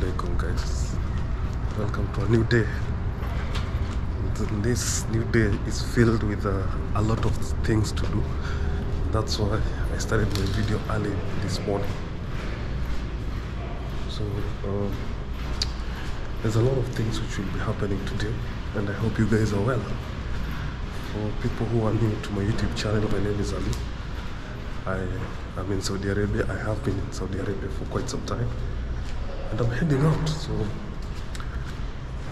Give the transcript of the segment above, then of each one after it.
Assalamualaikum guys, welcome to a new day. This new day is filled with a lot of things to do. That's why I started my video early this morning. So there's a lot of things which will be happening today, and I hope you guys are well. For people who are new to my YouTube channel, my name is Ali. I'm in Saudi Arabia. I have been in Saudi Arabia for quite some time, and I'm heading out, so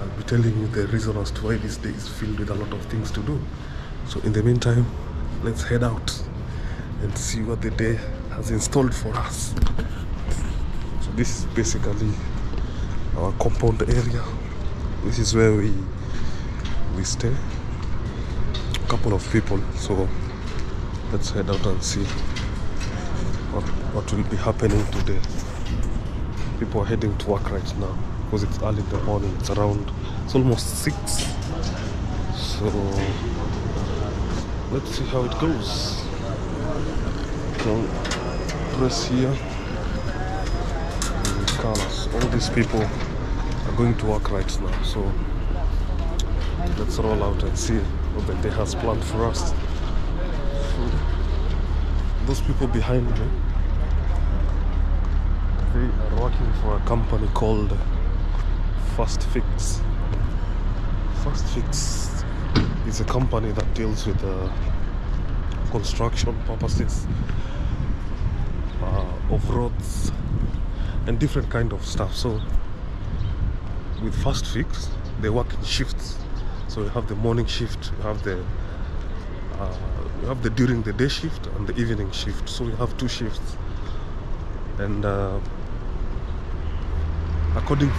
I'll be telling you the reason as to why this day is filled with a lot of things to do. So in the meantime, let's head out and see what the day has installed for us. So this is basically our compound area. This is where we stay, a couple of people. So let's head out and see what will be happening today. People are heading to work right now because it's early in the morning. It's almost 6. So let's see how it goes. So press here. Cars. All these people are going to work right now. So let's roll out and see what the day has planned for us. So, those people behind me, they are working for a company called Fast Fix. Fast Fix is a company that deals with construction purposes of roads and different kind of stuff. So with Fast Fix, they work in shifts. So you have the morning shift, you have the during the day shift and the evening shift. So you have 2 shifts, and according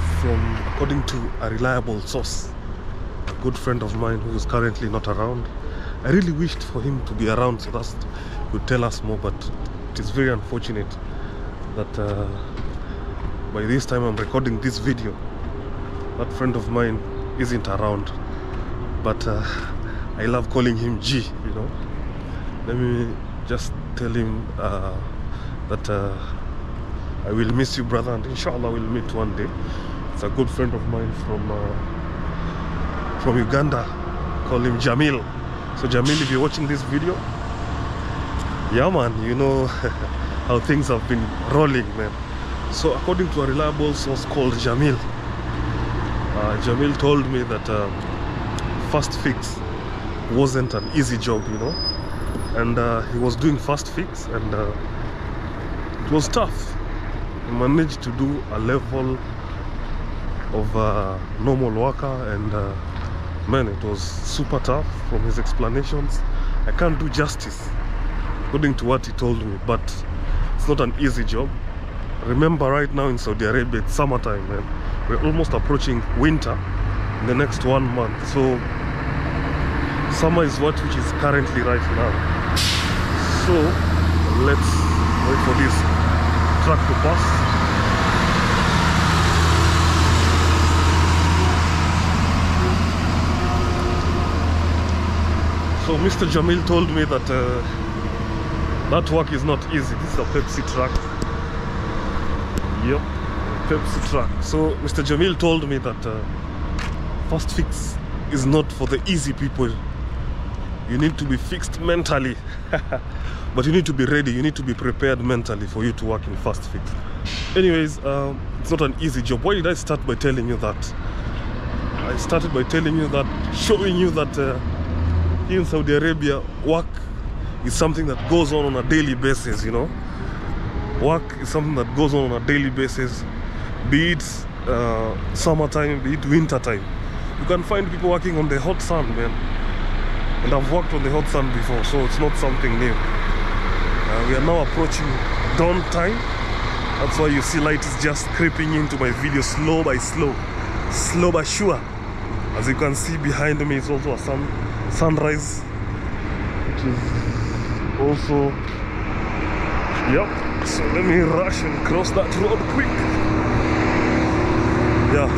to a reliable source, a good friend of mine who is currently not around. I really wished for him to be around so that he could tell us more, but it is very unfortunate that by this time I'm recording this video, that friend of mine isn't around. But I love calling him G, you know. Let me just tell him that I will miss you, brother, and inshallah we'll meet one day. It's a good friend of mine from Uganda. Call him Jamil. So Jamil, if you're watching this video, yeah man, you know how things have been rolling, man. So according to a reliable source called Jamil, Jamil told me that Fast Fix wasn't an easy job, you know, and he was doing Fast Fix, and it was tough. He managed to do a level of normal worker, and man, it was super tough. From his explanations, I can't do justice according to what he told me, but it's not an easy job. Remember, right now in Saudi Arabia, it's summertime, man. We're almost approaching winter in the next 1 month. So summer is which is currently right now. So let's wait for this truck to pass. So Mr. Jamil told me that that work is not easy. This is a Pepsi truck. Yep, Pepsi truck. So Mr. Jamil told me that Fast Fix is not for the easy people. You need to be fixed mentally. But you need to be ready, you need to be prepared mentally for you to work in Fast Fix. Anyways, it's not an easy job. Why did I start by telling you that? I started by telling you that, showing you that here in Saudi Arabia, work is something that goes on a daily basis, you know. Work is something that goes on a daily basis, be it summertime, be it winter time. You can find people working on the hot sun, man. And I've worked on the hot sun before, so it's not something new. We are now approaching dawn time. That's why you see light is just creeping into my video slow by slow, slow but sure. As you can see behind me is also a sunrise, which is also, yep. So let me rush and cross that road quick. Yeah,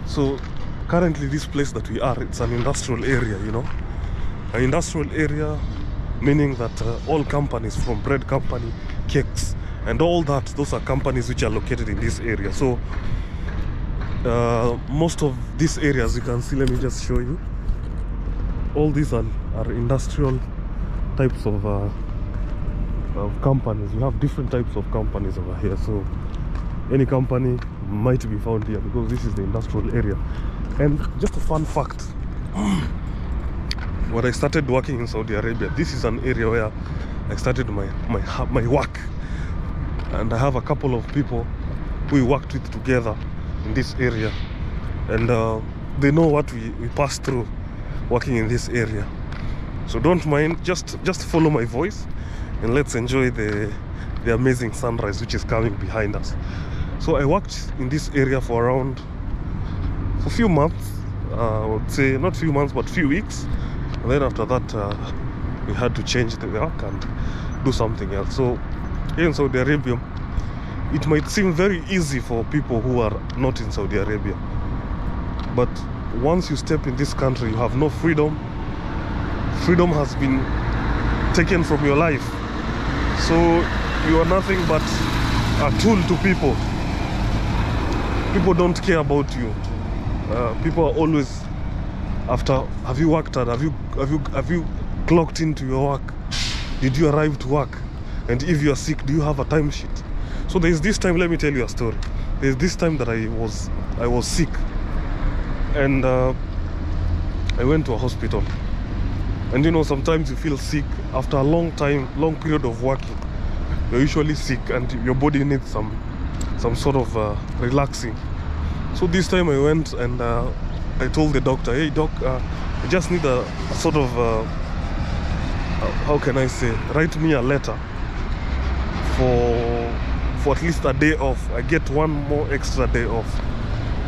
so currently this place that we are, it's an industrial area, you know. An industrial area meaning that all companies, from bread company, cakes, and all that. Those are companies which are located in this area. So most of these areas, you can see, let me just show you, all these are industrial types of companies. We have different types of companies over here, so any company might be found here because this is the industrial area. And just a fun fact, when I started working in Saudi Arabia, this is an area where I started my work, and I have a couple of people who we worked with together in this area, and they know what we passed through working in this area. So don't mind, just follow my voice and let's enjoy the amazing sunrise which is coming behind us. So I worked in this area for a few months, I would say not few months but few weeks, and then after that we had to change the work and do something else. So here in Saudi Arabia, it might seem very easy for people who are not in Saudi Arabia, but once you step in this country, you have no freedom. Freedom has been taken from your life, so you are nothing but a tool to people. People don't care about you. People are always after, have you worked hard? Have you clocked into your work? Did you arrive to work? And if you are sick, do you have a timesheet? So there is this time, let me tell you a story. There is this time that I was sick, and I went to a hospital. And you know, sometimes you feel sick after a long period of working. You're usually sick and your body needs some sort of relaxing. So this time I went and I told the doctor, hey doc, I just need a sort of how can I say, write me a letter for at least a day off. I get one more extra day off.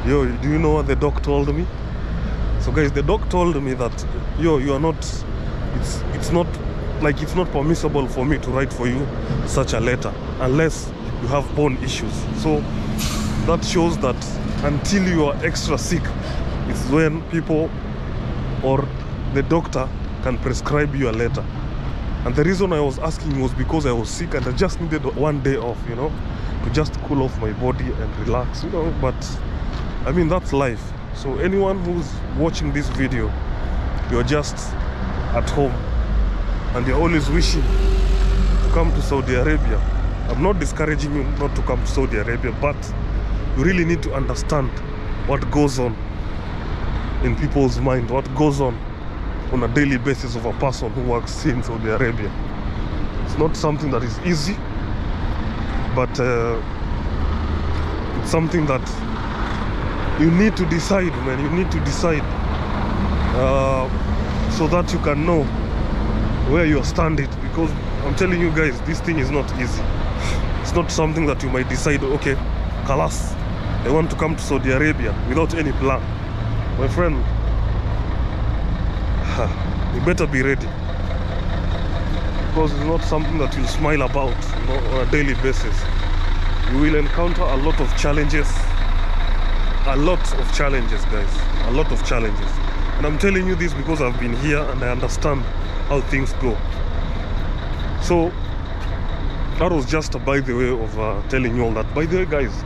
Yo, do you know what the doc told me? So guys, the doc told me that you are not, it's not permissible for me to write for you such a letter unless you have bone issues. So that shows that until you are extra sick, it's when people or the doctor can prescribe you a letter. And the reason I was asking was because I was sick and I just needed one day off, you know, to just cool off my body and relax, you know. But I mean, that's life. So anyone who's watching this video, you're just at home and you're always wishing to come to Saudi Arabia. I'm not discouraging you not to come to Saudi Arabia, but you really need to understand what goes on in people's mind, what goes on a daily basis of a person who works in Saudi Arabia. It's not something that is easy, but it's something that you need to decide, man. You need to decide so that you can know where you are standing. Because I'm telling you guys, this thing is not easy. It's not something that you might decide, okay, Kalas, I want to come to Saudi Arabia without any plan. My friend, you better be ready, because it's not something that you'll smile about, you know, on a daily basis. You will encounter a lot of challenges. A lot of challenges, guys. A lot of challenges. And I'm telling you this because I've been here and I understand how things go. So that was just a by the way of telling you all that. By the way, guys,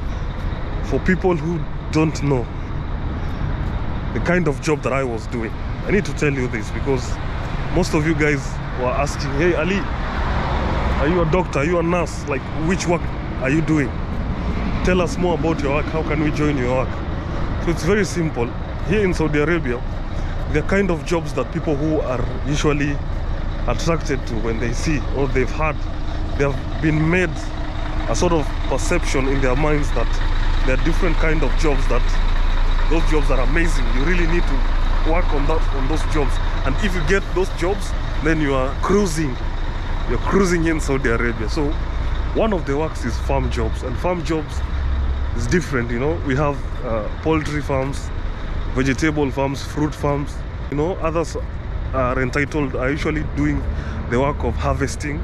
for people who don't know the kind of job that I was doing, I need to tell you this because most of you guys were asking, hey Ali, are you a doctor? Are you a nurse? Like, which work are you doing? Tell us more about your work. How can we join your work? So it's very simple. Here in Saudi Arabia, the kind of jobs that people who are usually attracted to when they see or they have been made a sort of perception in their minds that there are different kind of jobs, that those jobs are amazing. You really need to work on those jobs, and if you get those jobs, then you are cruising. You're cruising in Saudi Arabia. So one of the works is farm jobs, and farm jobs is different. You know, we have poultry farms, vegetable farms, fruit farms. You know, others are usually doing the work of harvesting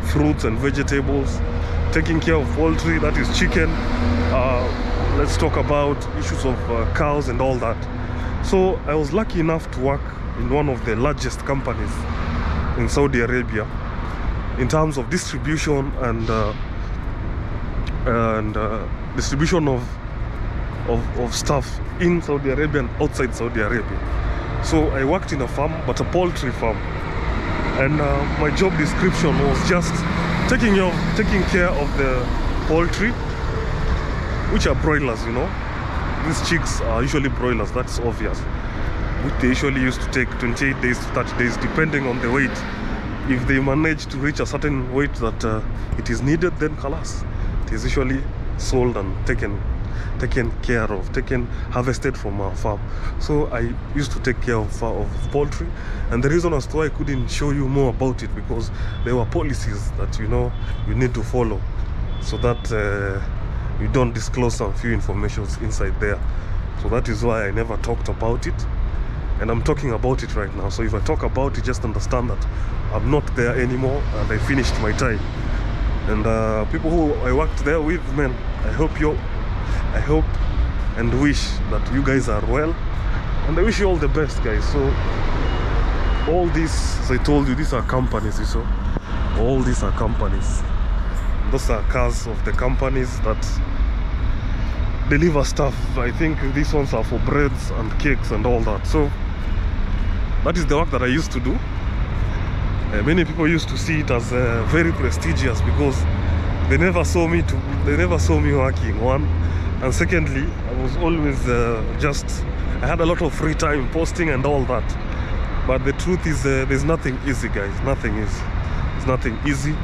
fruits and vegetables, taking care of poultry, that is chicken. Let's talk about issues of cows and all that. So I was lucky enough to work in one of the largest companies in Saudi Arabia in terms of distribution and and distribution of stuff in Saudi Arabia and outside Saudi Arabia. So I worked in a farm, but a poultry farm, and my job description was just taking care of the poultry, which are broilers, you know. These chicks are usually broilers, that's obvious, which they usually used to take 28 days to 30 days depending on the weight. If they manage to reach a certain weight that it is needed, then khalas, it is usually sold and taken care of, harvested from our farm. So I used to take care of poultry, and the reason as to why I couldn't show you more about it, because there were policies that you need to follow, so that you don't disclose some few informations inside there. So that is why I never talked about it, and I'm talking about it right now. So if I talk about it, just understand that I'm not there anymore and I finished my time. And people who I worked there with, man, I hope and wish that you guys are well, and I wish you all the best, guys. So all these, as I told you, these are companies, you saw. All these are companies. Those are cars of the companies that deliver stuff. I think these ones are for breads and cakes and all that. So that is the work that I used to do. Many people used to see it as very prestigious, because they never saw me working, one, and secondly, I was always I had a lot of free time posting and all that. But the truth is, there's nothing easy, guys. It's nothing easy.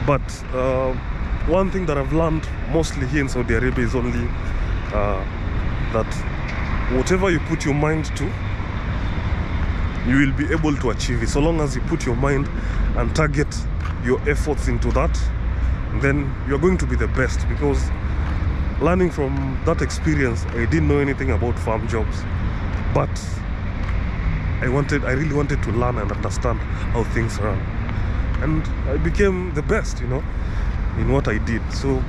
But one thing that I've learned mostly here in Saudi Arabia is only that whatever you put your mind to, you will be able to achieve it. So long as you put your mind and target your efforts into that, then you're going to be the best. Because learning from that experience, I didn't know anything about farm jobs, but I really wanted to learn and understand how things run, and I became the best, in what I did. So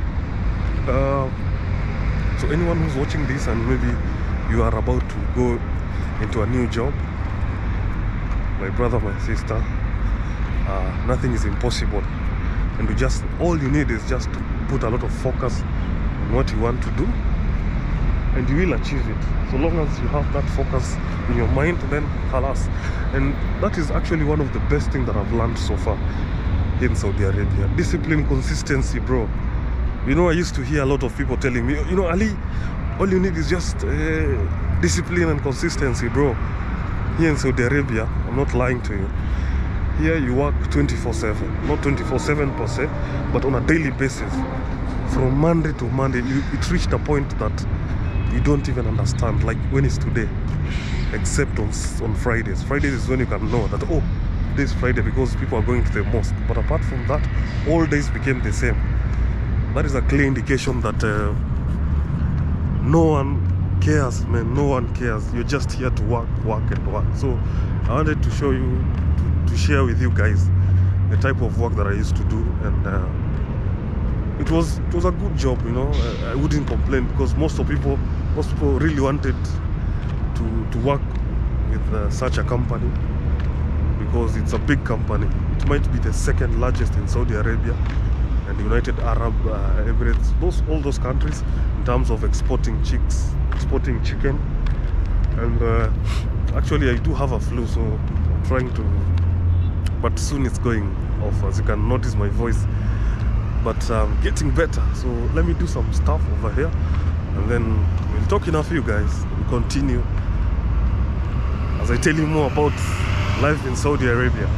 so anyone who's watching this and maybe you are about to go into a new job, my brother, my sister, nothing is impossible, and all you need is just to put a lot of focus on what you want to do, and you will achieve it. So long as you have that focus in your mind, then halas. And that is actually one of the best things that I've learned so far in Saudi Arabia. Discipline, consistency, bro. I used to hear a lot of people telling me, Ali, all you need is just discipline and consistency, bro. Here in Saudi Arabia, I'm not lying to you, here you work 24/7, not 24/7 per se, but on a daily basis. From Monday to Monday, it reached a point that you don't even understand, like when is today, except on Fridays. Fridays is when you can know that, oh, this Friday, because people are going to the mosque. But apart from that, all days became the same. That is a clear indication that no one cares, man. No one cares. You're just here to work and work. So I wanted to show you, to share with you guys the type of work that I used to do, and it was a good job, I wouldn't complain, because most people really wanted to work with such a company, because it's a big company. It might be the second largest in Saudi Arabia and United Arab Emirates, all those countries, in terms of exporting chicken. And actually I do have a flu, so I'm trying to, but soon it's going off, as you can notice my voice. But getting better. So let me do some stuff over here, and then we'll talk enough, you guys. We'll continue as I tell you more about life in Saudi Arabia.